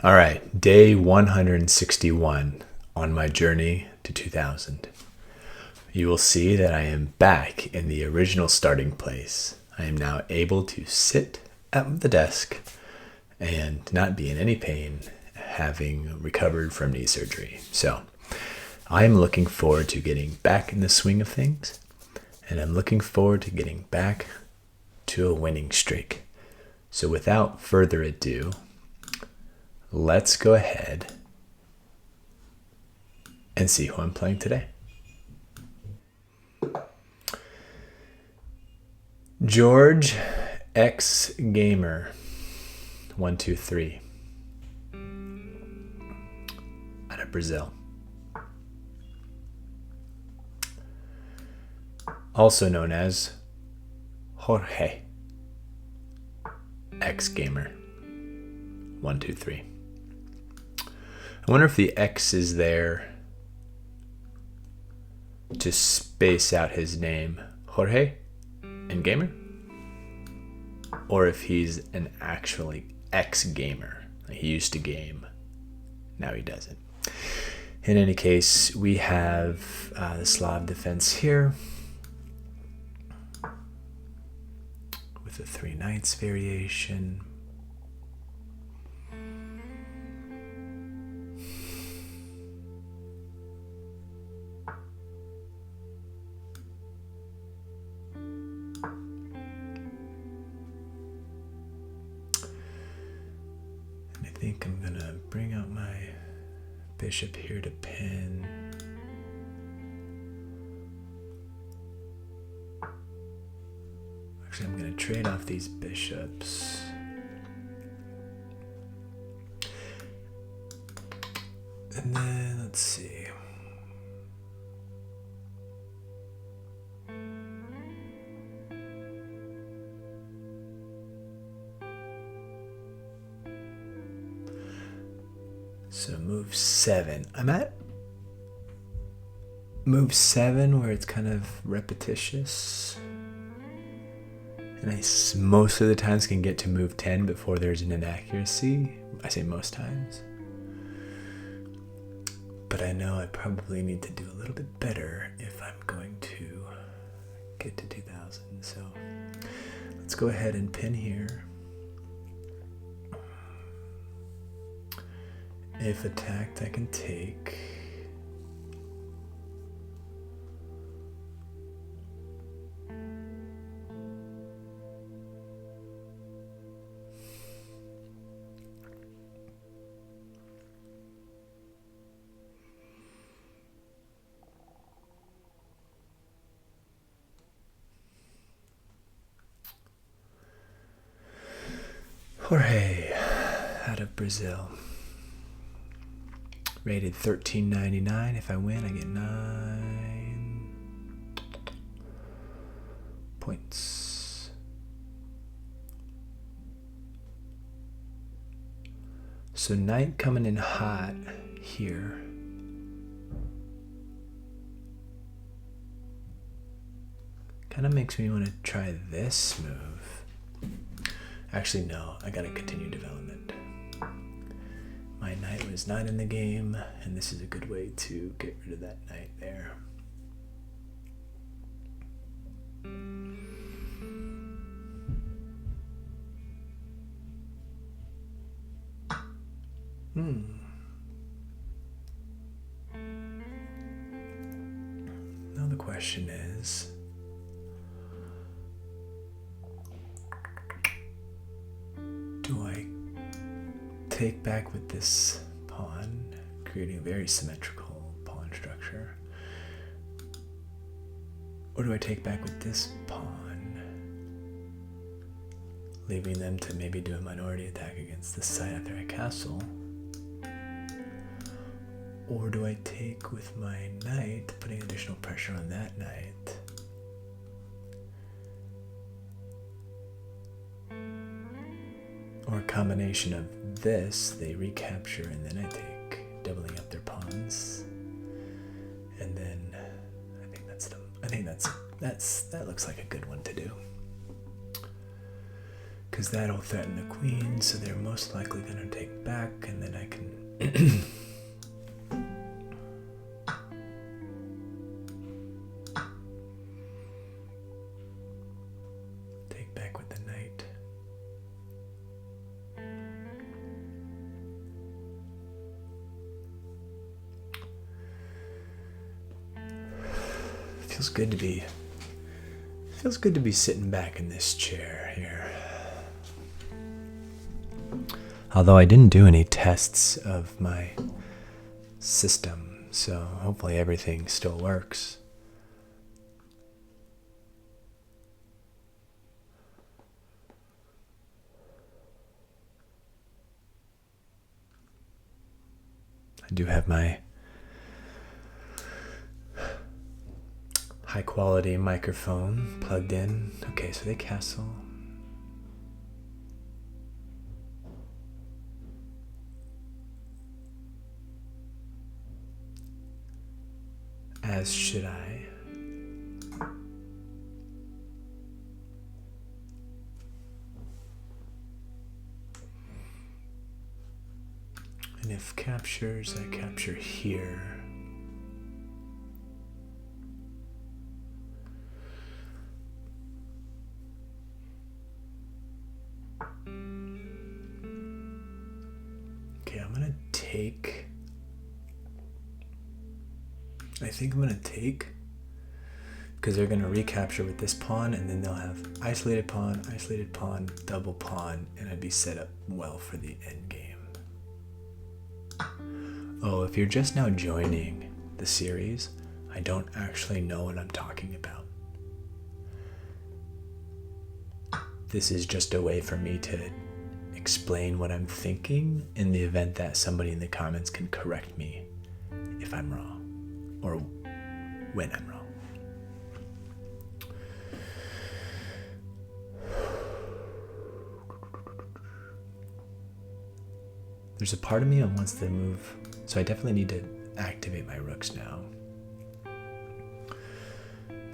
All right, day 161 on my journey to 2000. You will see that I am back in the original starting place. I am now able to sit at the desk and not be in any pain, having recovered from knee surgery. So I am looking forward to getting back in the swing of things, and I'm looking forward to getting back to a winning streak. So without further ado, let's go ahead and see who I'm playing today. George X Gamer 123 out of Brazil. Also known as Jorge X Gamer 123. I wonder if the X is there to space out his name, Jorge and Gamer, or if he's an actually ex-gamer. He used to game, now he doesn't. In any case, we have the Slav defense here with the 3 knights variation. I think I'm gonna bring out my bishop here to pin. Actually, I'm gonna trade off these bishops. And then let's see. So move 7. I'm at move 7 where it's kind of repetitious. And I most of the times can get to move 10 before there's an inaccuracy. I say most times. But I know I probably need to do a little bit better if I'm going to get to 2000. So let's go ahead and pin here. If attacked, I can take. Jorge out of Brazil. Rated $13.99. If I win, I get 9 points. So knight coming in hot here. Kind of makes me want to try this move. Actually, no, I gotta continue development. My knight was not in the game, and this is a good way to get rid of that knight there. Now the question is, do I take back with this pawn, creating a very symmetrical pawn structure? Or do I take back with this pawn, leaving them to maybe do a minority attack against this side after I castle? Or do I take with my knight, putting additional pressure on that knight? Or a combination of this, they recapture, and then I take, doubling up their pawns. And then that looks like a good one to do. because that'll threaten the queen, so they're most likely going to take back, and then I can take back with the knight. Feels good to be sitting back in this chair here. Although I didn't do any tests of my system, so hopefully everything still works. I do have my high quality microphone plugged in. Okay, so they castle. As should I. And if captures, I capture here. Okay, I think I'm gonna take, because they're gonna recapture with this pawn, and then they'll have isolated pawn, double pawn, and I'd be set up well for the end game. Oh, if you're just now joining the series, I don't actually know what I'm talking about. This is just a way for me to explain what I'm thinking in the event that somebody in the comments can correct me if I'm wrong, or when I'm wrong. There's a part of me that wants to move, so I definitely need to activate my rooks now.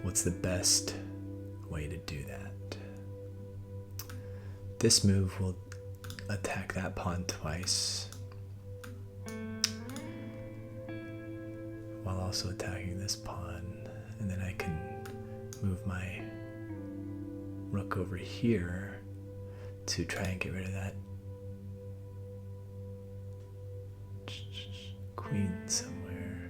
What's the best way to do that? This move will attack that pawn twice, while also attacking this pawn, and then I can move my rook over here to try and get rid of that queen somewhere.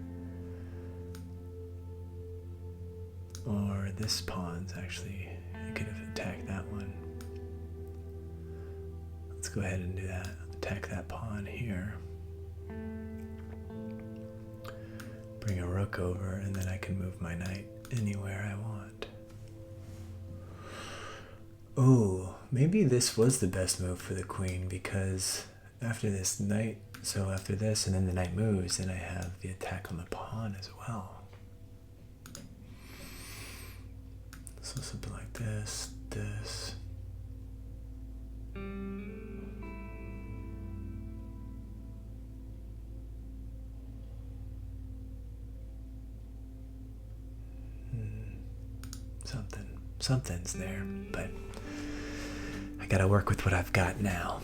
Or this pawn's actually, you could have attacked that one. Let's go ahead and do that. Attack that pawn here. Bring a rook over, and then I can move my knight anywhere I want. Oh, maybe this was the best move for the queen, because after this knight, so after this and then the knight moves, then I have the attack on the pawn as well. So something like this, this. Something's there, but I gotta work with what I've got now.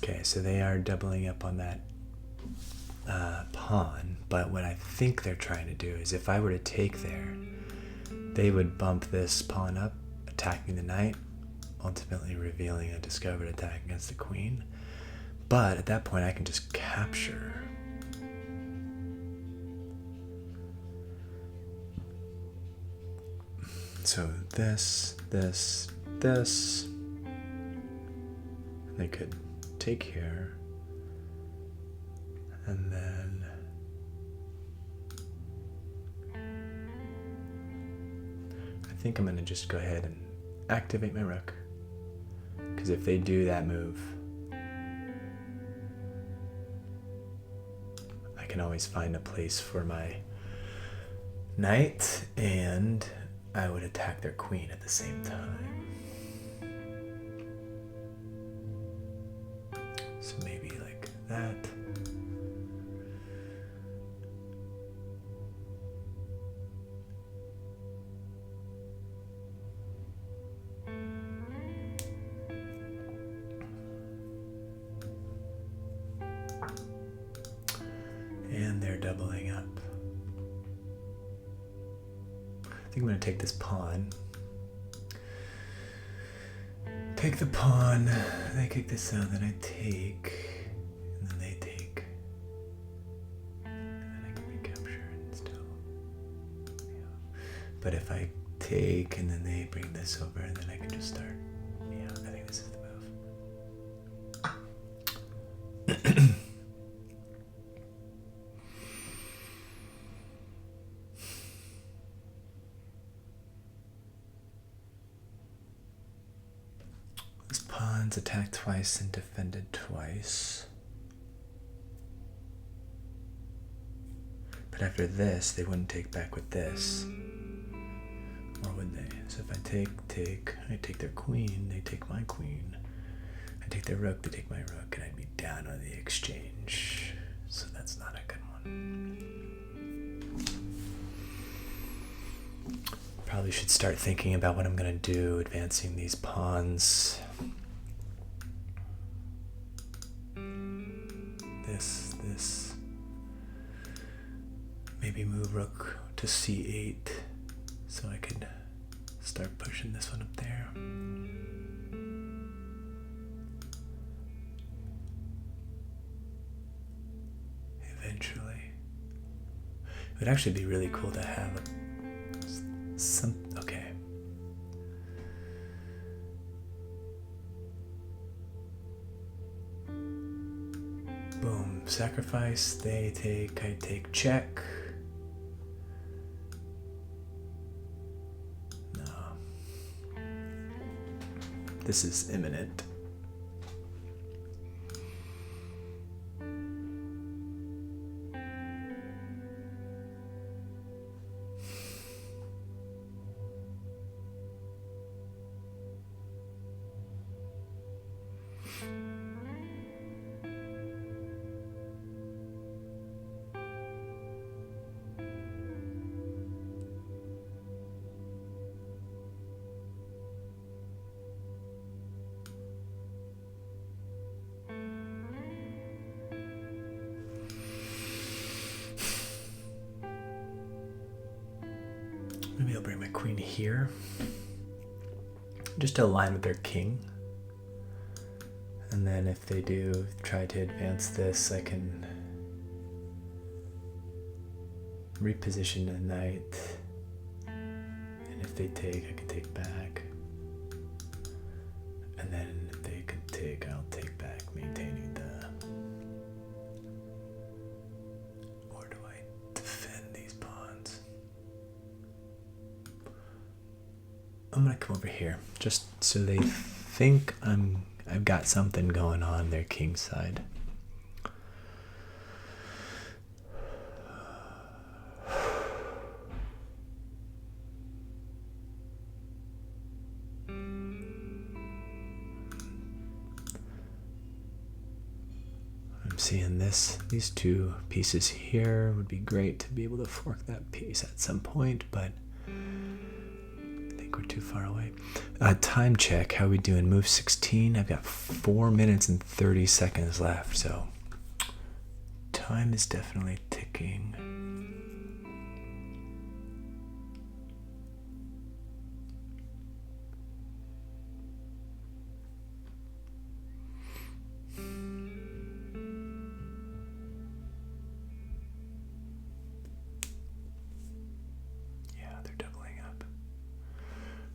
Okay, so they are doubling up on that pawn, but what I think they're trying to do is if I were to take there, they would bump this pawn up, attacking the knight, ultimately revealing a discovered attack against the queen. But at that point I can just capture. So this. They could take here, and then I think I'm gonna just go ahead and activate my rook. Because if they do that move, I can always find a place for my knight, and I would attack their queen at the same time. So maybe like that. doubling up. I think I'm going to take this pawn. Take the pawn, they kick this out, then I take, and then they take. And then I can recapture and still. Yeah. But if I take and then they bring this over, and then I can just start. Yeah, I think this is the move. This pawn's attacked twice and defended twice. But after this, they wouldn't take back with this. Or would they? So if I I take their queen, they take my queen. I take their rook, they take my rook, and I'd be down on the exchange. So that's not a good one. Probably should start thinking about what I'm going to do, advancing these pawns. This. Maybe move rook to c8 so I could start pushing this one up there. Eventually. It would actually be really cool to have okay. Boom, sacrifice, they take, I take, check. No. This is imminent. Maybe I'll bring my queen here, just to align with their king. And then if they do try to advance this, I can reposition the knight. And if they take, I can take back. And then if they can take, I'll take back, maintaining the... Or do I defend these pawns? I'm gonna come over here, just so they think I've got something going on their king side. I'm seeing these two pieces here would be great to be able to fork that piece at some point, but we're too far away. Time check. How are we doing? Move 16. I've got 4 minutes and 30 seconds left, so time is definitely ticking.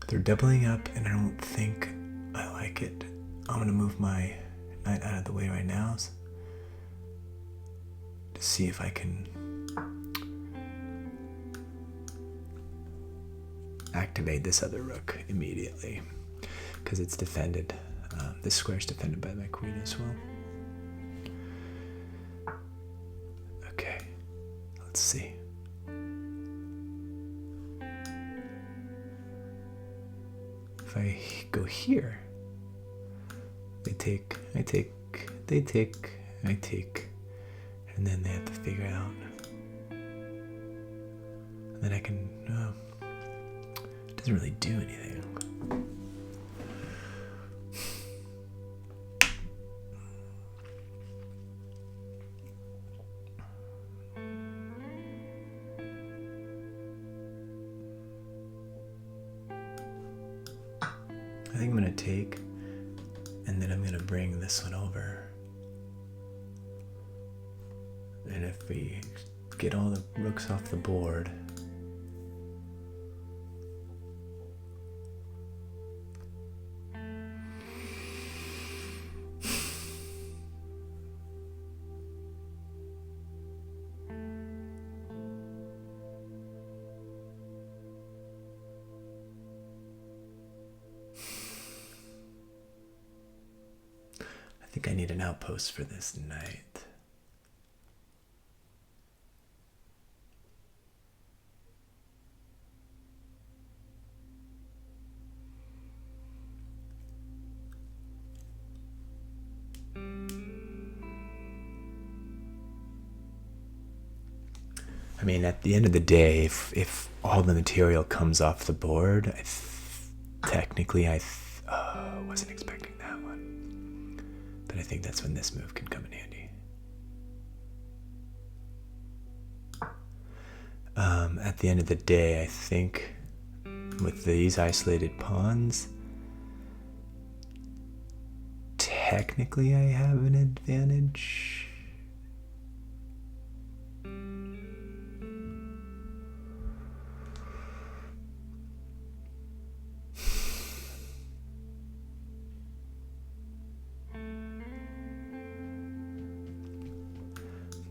They're doubling up, and I don't think I like it. I'm going to move my knight out of the way right now to see if I can activate this other rook immediately, because it's defended. This square is defended by my queen as well. Okay, let's see. If I go here, they take, I take, they take, I take, and then they have to figure out. And then I can, it doesn't really do anything. I think I'm going to take, and then I'm going to bring this one over. And if we get all the rooks off the board, I think I need an outpost for this knight. I mean, at the end of the day, if all the material comes off the board, technically I wasn't expecting that one. But I think that's when this move can come in handy. At the end of the day, I think with these isolated pawns, technically I have an advantage.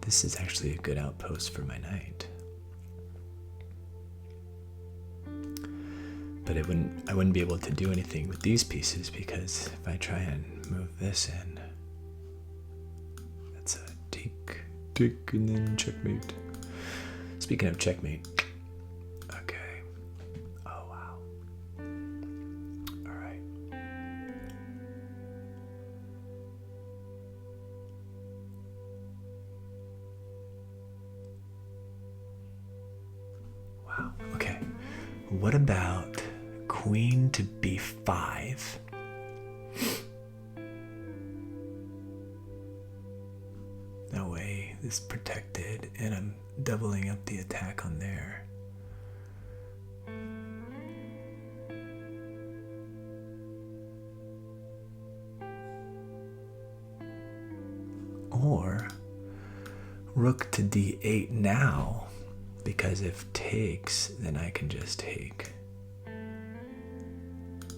This is actually a good outpost for my knight. But I wouldn't be able to do anything with these pieces because if I try and move this in, that's a take, and then checkmate. Speaking of checkmate, okay. Oh wow. All right. Wow. Okay. What about queen to b5? That way this is protected and I'm doubling up the attack on there. Or rook to d8 now, because if takes, then I can just take.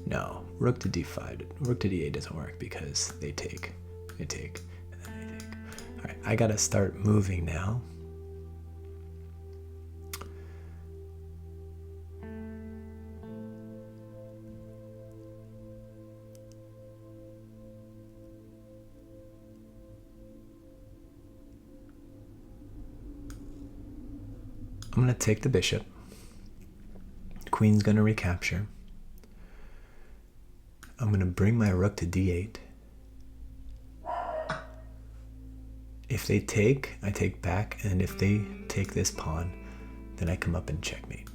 No, rook to d5. Rook to d8 doesn't work because they take, and then they take. All right, I gotta start moving now. I'm gonna take the bishop. Queen's gonna recapture. I'm going to bring my rook to d8. If they take, I take back, and if they take this pawn, then I come up and checkmate.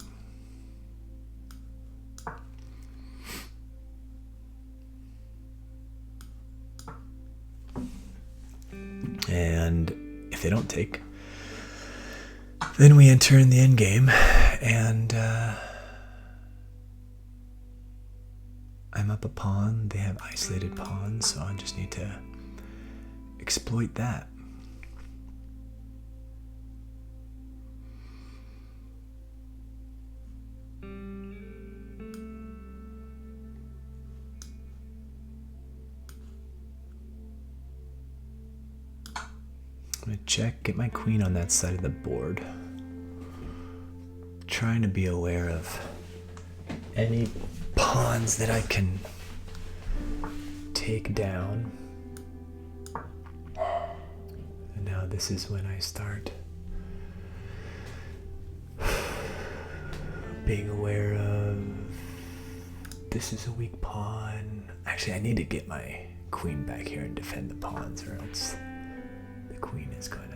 And if they don't take, then we enter in the endgame, and I'm up a pawn. They have isolated pawns, so I just need to exploit that. I'm gonna check, get my queen on that side of the board. Trying to be aware of any pawns that I can take down. And now this is when I start being aware of this is a weak pawn. Actually, I need to get my queen back here and defend the pawns, or else the queen is gonna.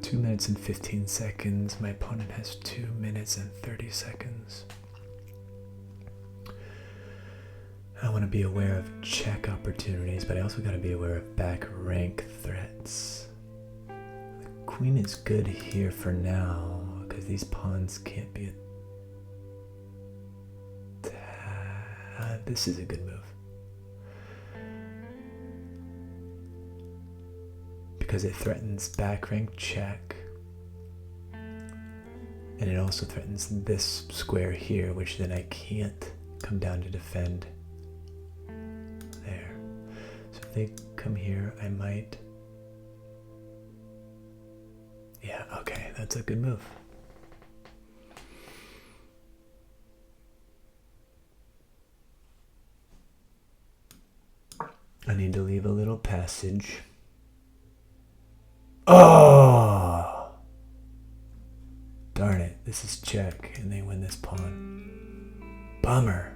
Two minutes and 15 seconds. My opponent has 2 minutes and 30 seconds. I want to be aware of check opportunities, but I also got to be aware of back rank threats. The queen is good here for now, because these pawns can't be attacked. This is a good move. Because it threatens back rank check. And it also threatens this square here, which then I can't come down to defend. There. So if they come here, I might... Yeah, okay, that's a good move. I need to leave a little passage. Oh! Darn it, this is check, and they win this pawn. Bummer.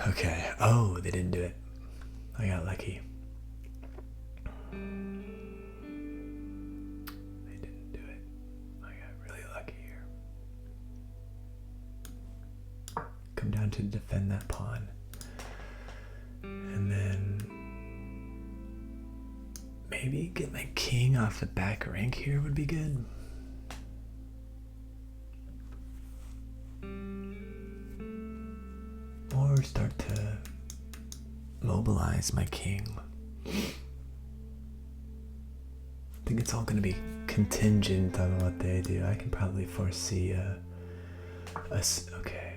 Okay, oh, they didn't do it. I got lucky. They didn't do it. I got really lucky here. Come down to defend that pawn. And then maybe get my king off the back rank here would be good. Or start to mobilize my king. I think it's all going to be contingent on what they do. I can probably foresee okay.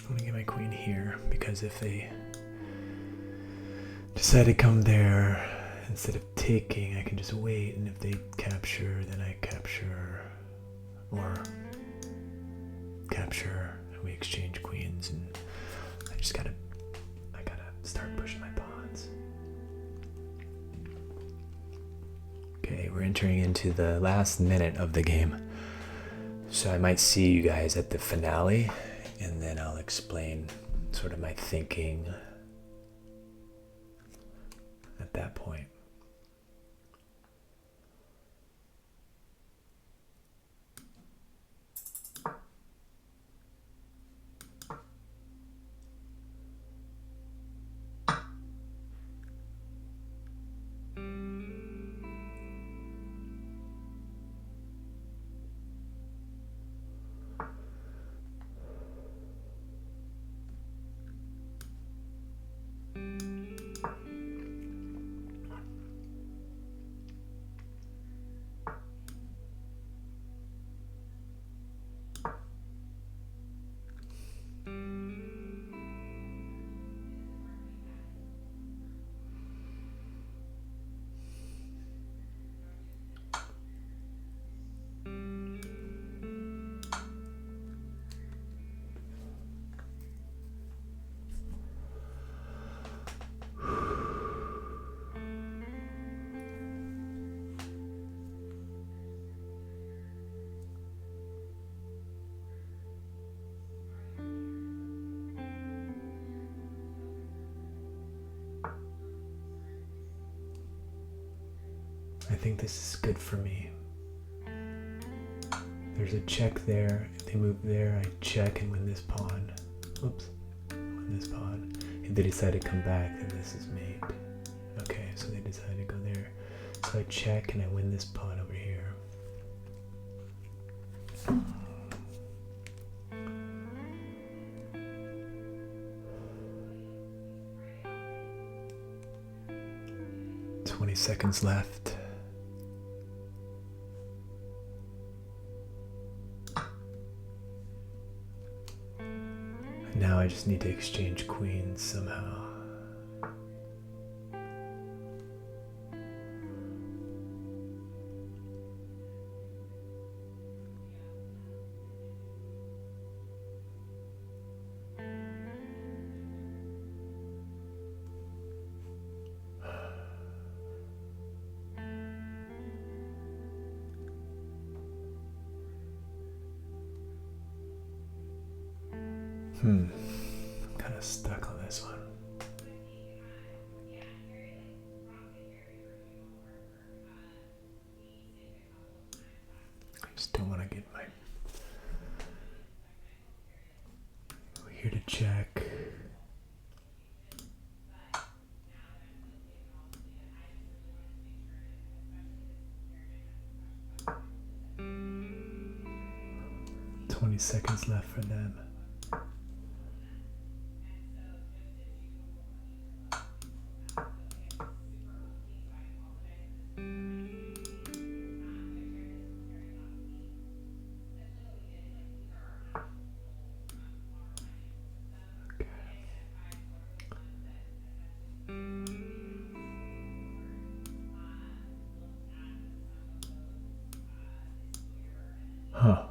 I'm gonna get my queen here, because if they decide to come there, instead of taking, I can just wait, and if they capture, then I capture, or capture, and we exchange queens, and I gotta start pushing my pawns. Okay, we're entering into the last minute of the game, so I might see you guys at the finale, and then I'll explain sort of my thinking at that point. I think this is good for me. There's a check there. If they move there, I check and win this pawn. Whoops. Win this pawn. If they decide to come back, then this is mate. Okay, so they decide to go there. So I check and I win this pawn over here. 20 seconds left. Now I just need to exchange queens somehow. I'm kind of stuck on this one. I just don't want to get my... We're here to check. $20 seconds left for them. Huh.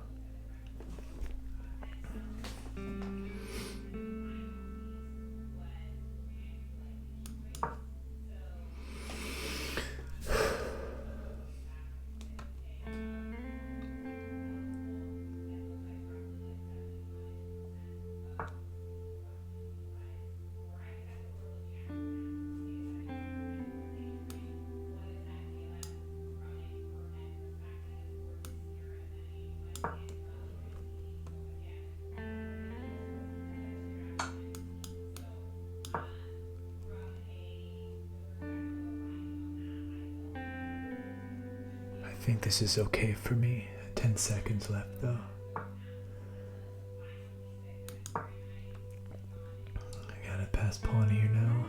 I think this is okay for me. 10 seconds left though. I gotta pass pawn here now.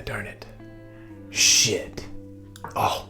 Darn it. Shit. Oh.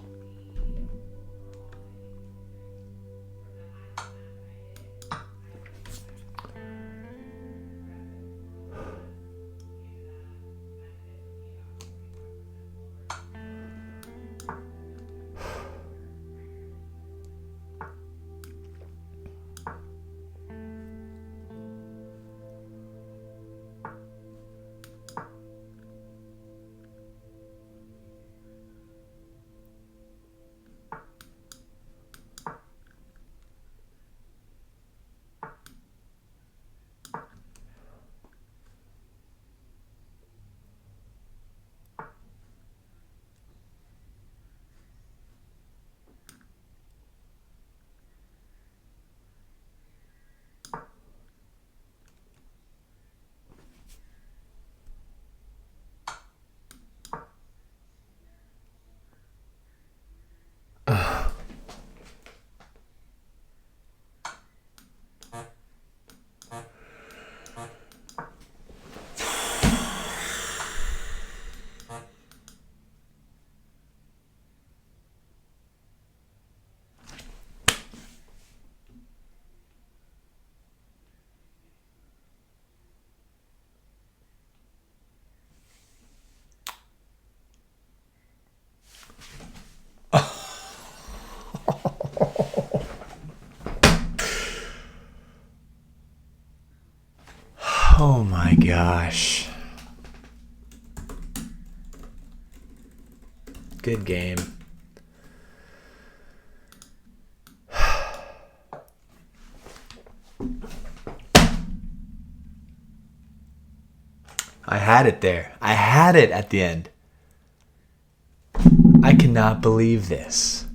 Oh my gosh. Good game. I had it there. I had it at the end. I cannot believe this.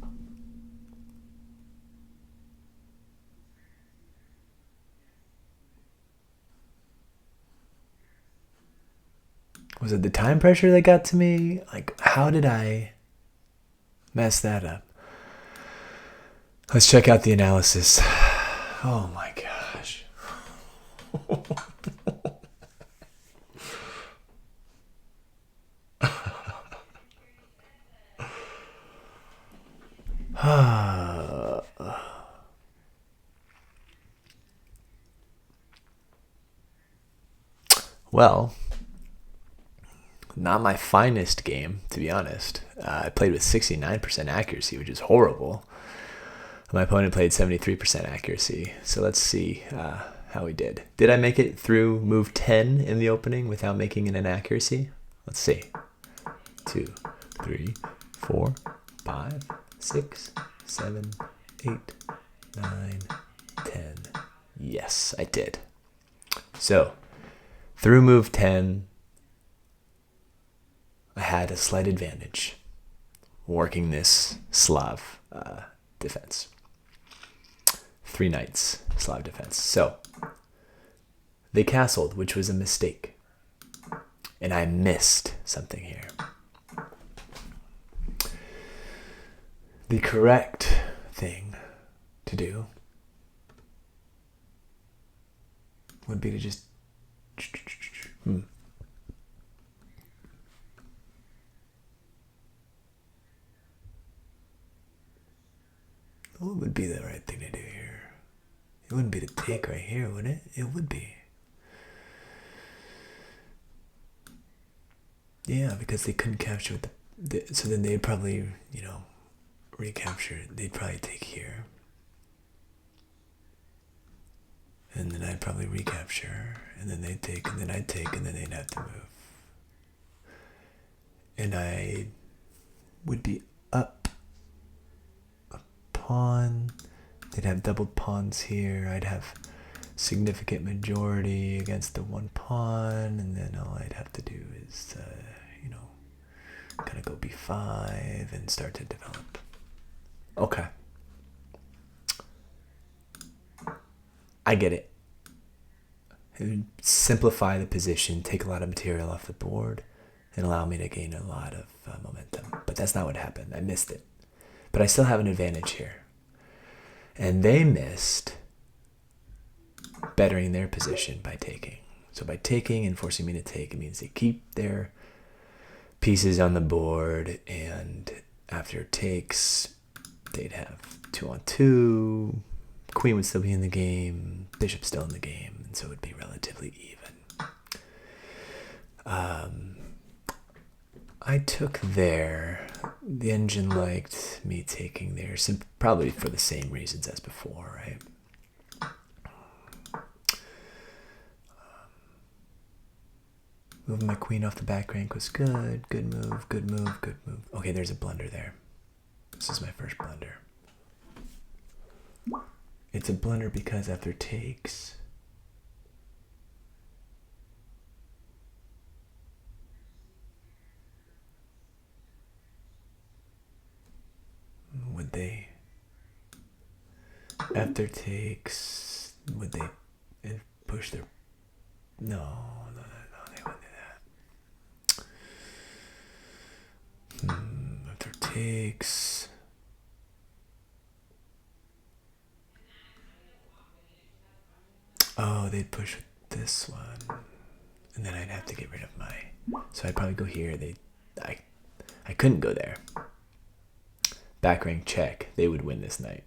Was it the time pressure that got to me? Like, how did I mess that up? Let's check out the analysis. Oh my gosh. Well, not my finest game, to be honest. I played with 69% accuracy, which is horrible. My opponent played 73% accuracy. So let's see how we did. Did I make it through move 10 in the opening without making it an accuracy? Let's see. 2, 3, 4, 5, 6, 7, 8, 9, 10. Yes, I did. So, through move 10, I had a slight advantage working this Slav defense. 3 knights, Slav defense. So, they castled, which was a mistake. And I missed something here. The correct thing to do would be to just What would be the right thing to do here? It wouldn't be to take right here, would it? It would be. Yeah, because they couldn't capture so then they'd probably, recapture it. They'd probably take here. And then I'd probably recapture. And then they'd take, and then I'd take, and then they'd have to move. And I would be up a pawn. They'd have doubled pawns here. I'd have significant majority against the one pawn. And then all I'd have to do is, kind of go b5 and start to develop. Okay. I get it. It would simplify the position, take a lot of material off the board, and allow me to gain a lot of momentum. But that's not what happened. I missed it. But I still have an advantage here. And they missed bettering their position by taking. So by taking and forcing me to take, it means they keep their pieces on the board, and after it takes, they'd have 2-on-2. Queen would still be in the game, bishop still in the game, and so it would be relatively even. I took there. The engine liked me taking there, probably for the same reasons as before, right? Moving my queen off the back rank was good. Good move, good move, good move. Okay, there's a blunder there. This is my first blunder. It's a blunder because after takes, would they, after takes, would they push their, no, they wouldn't do that. After takes, oh, they'd push with this one, and then I'd have to get rid of my, so I'd probably go here. I couldn't go there. Back rank check, they would win this knight.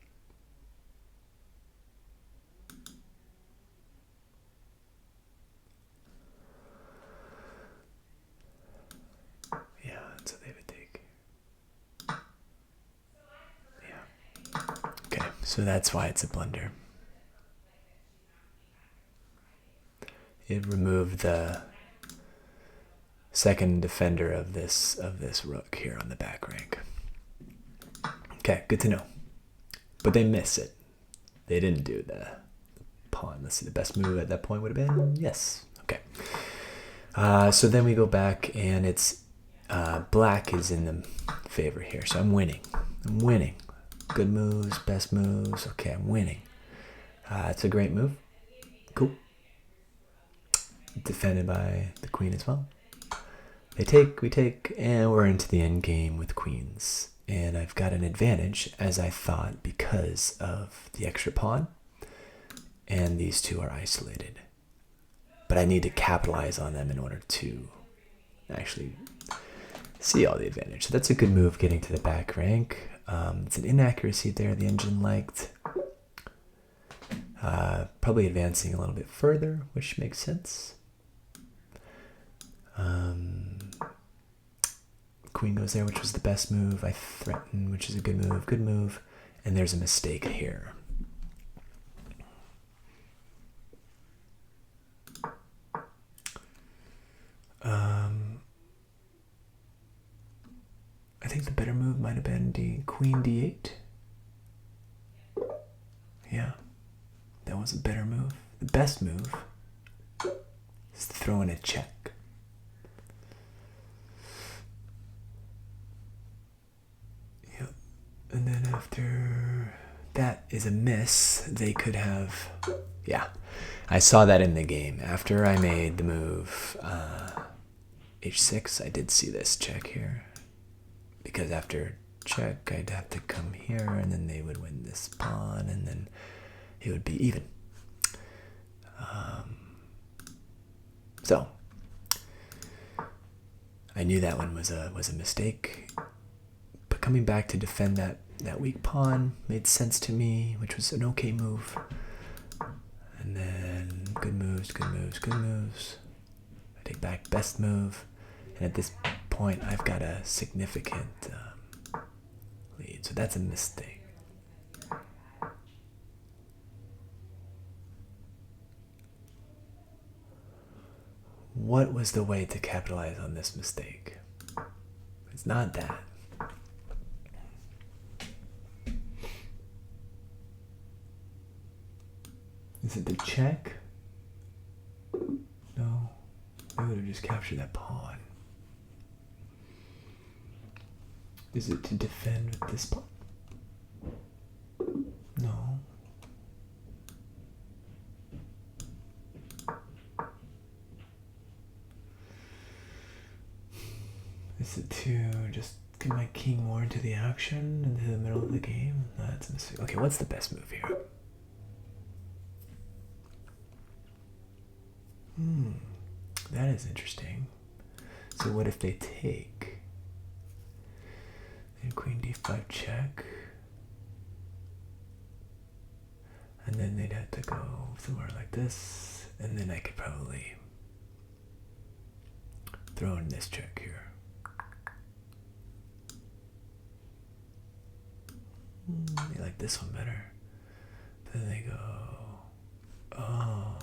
Yeah, so they would take. Yeah. Okay, so that's why it's a blunder. It removed the second defender of this rook here on the back rank. Okay, good to know. But they miss it. They didn't do the pawn. Let's see, the best move at that point would have been yes. Okay. So then we go back, and it's black is in the favor here. So I'm winning. I'm winning. Good moves, best moves. Okay, I'm winning. It's a great move. Cool. Defended by the queen as well. We take, and we're into the end game with queens. And I've got an advantage, as I thought, because of the extra pawn. And these two are isolated. But I need to capitalize on them in order to actually see all the advantage. So that's a good move, getting to the back rank. It's an inaccuracy there the engine liked. Probably advancing a little bit further, which makes sense. Queen goes there, which was the best move. I threaten, which is a good move. Good move. And there's a mistake here. I think the better move might have been Queen D8. Yeah, that was a better move. The best move is to throw in a check. Yep. And then after that is a miss, they could have... Yeah, I saw that in the game. After I made the move H6, I did see this check here. Because after check, I'd have to come here, and then they would win this pawn, and then it would be even. So I knew that one was a mistake, but coming back to defend that weak pawn made sense to me, which was an okay move. And then good moves, good moves, good moves. I take back best move, and at this point I've got a significant lead, so that's a mistake. What was the way to capitalize on this mistake? It's not that. Is it the check? No. I would have just captured that pawn. Is it to defend with this pawn? No. Is it to just get my king more into the action, into the middle of the game? No, that's a mistake. Okay, what's the best move here? That is interesting. So what if they take? Then Queen D5 check. And then they'd have to go somewhere like this. And then I could probably throw in this check here. They like this one better. Then they go, oh,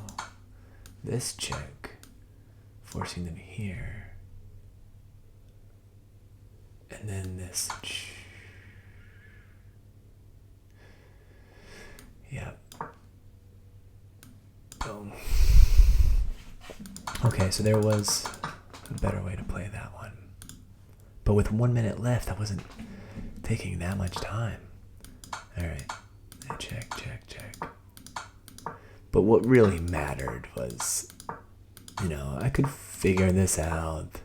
this check, forcing them here. And then this. Yep. Boom. Okay, so there was a better way to play that one. But with 1 minute left, I wasn't taking that much time. Alright. Check, check, check. But what really mattered was, I could figure this out.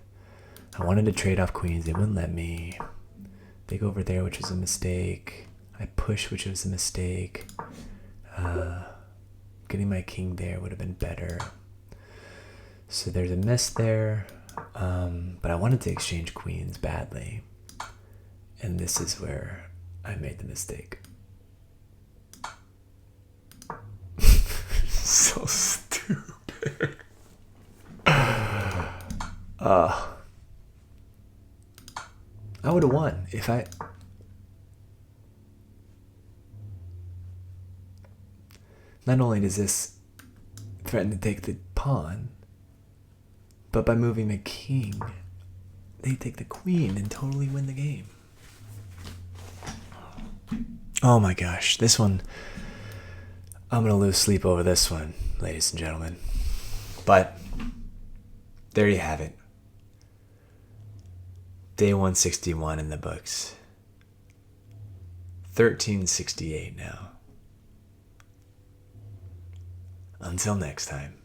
I wanted to trade off queens. They wouldn't let me. They go over there, which was a mistake. I push, which was a mistake. Getting my king there would have been better. So there's a miss there. But I wanted to exchange queens badly. And this is where I made the mistake. So stupid. I would have won if I... Not only does this threaten to take the pawn, but by moving the king, they take the queen and totally win the game. Oh my gosh, this one... I'm going to lose sleep over this one, ladies and gentlemen. But there you have it. Day 161 in the books. 1368 now. Until next time.